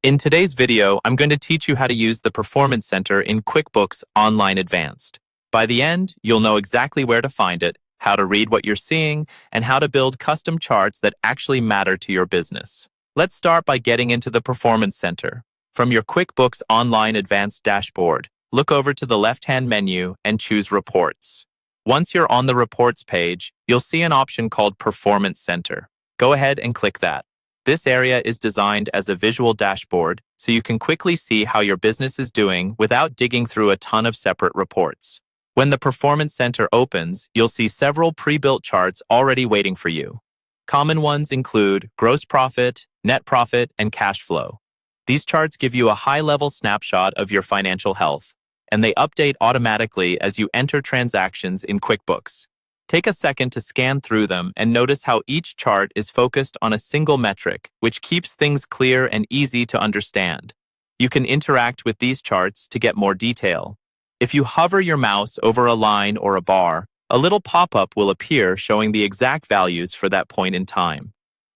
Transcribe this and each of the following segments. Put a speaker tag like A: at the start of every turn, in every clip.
A: In today's video, I'm going to teach you how to use the Performance Center in QuickBooks Online Advanced. By the end, you'll know exactly where to find it, how to read what you're seeing, and how to build custom charts that actually matter to your business. Let's start by getting into the Performance Center. From your QuickBooks Online Advanced dashboard, look over to the left-hand menu and choose Reports. Once you're on the Reports page, you'll see an option called Performance Center. Go ahead and click that. This area is designed as a visual dashboard, so you can quickly see how your business is doing without digging through a ton of separate reports. When the Performance Center opens, you'll see several pre-built charts already waiting for you. Common ones include gross profit, net profit, and cash flow. These charts give you a high-level snapshot of your financial health, and they update automatically as you enter transactions in QuickBooks. Take a second to scan through them and notice how each chart is focused on a single metric, which keeps things clear and easy to understand. You can interact with these charts to get more detail. If you hover your mouse over a line or a bar, a little pop-up will appear showing the exact values for that point in time.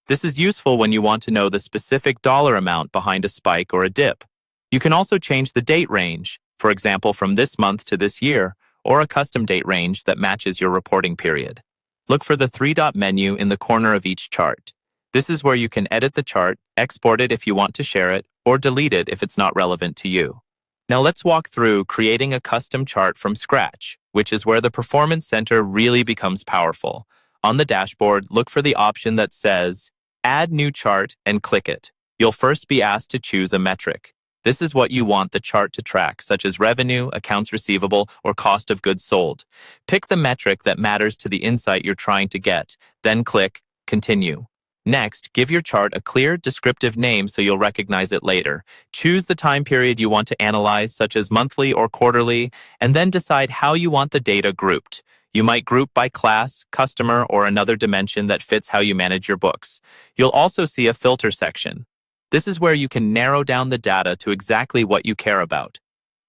A: This is useful when you want to know the specific dollar amount behind a spike or a dip. You can also change the date range, for example, from this month to this year, or a custom date range that matches your reporting period. Look for the three-dot menu in the corner of each chart. This is where you can edit the chart, export it if you want to share it, or delete it if it's not relevant to you. Now let's walk through creating a custom chart from scratch, which is where the Performance Center really becomes powerful. On the dashboard, look for the option that says, Add New Chart, and click it. You'll first be asked to choose a metric. This is what you want the chart to track, such as revenue, accounts receivable, or cost of goods sold. Pick the metric that matters to the insight you're trying to get, then click Continue. Next, give your chart a clear, descriptive name so you'll recognize it later. Choose the time period you want to analyze, such as monthly or quarterly, and then decide how you want the data grouped. You might group by class, customer, or another dimension that fits how you manage your books. You'll also see a filter section. This is where you can narrow down the data to exactly what you care about.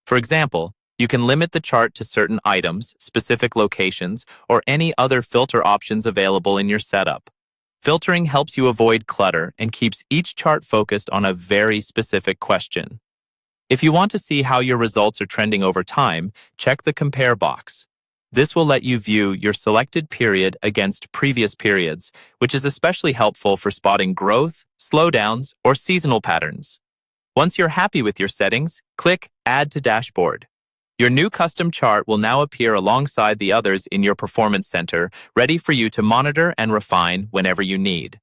A: For example, you can limit the chart to certain items, specific locations, or any other filter options available in your setup. Filtering helps you avoid clutter and keeps each chart focused on a very specific question. If you want to see how your results are trending over time, check the Compare box. This will let you view your selected period against previous periods, which is especially helpful for spotting growth, slowdowns, or seasonal patterns. Once you're happy with your settings, click Add to Dashboard. Your new custom chart will now appear alongside the others in your Performance Center, ready for you to monitor and refine whenever you need.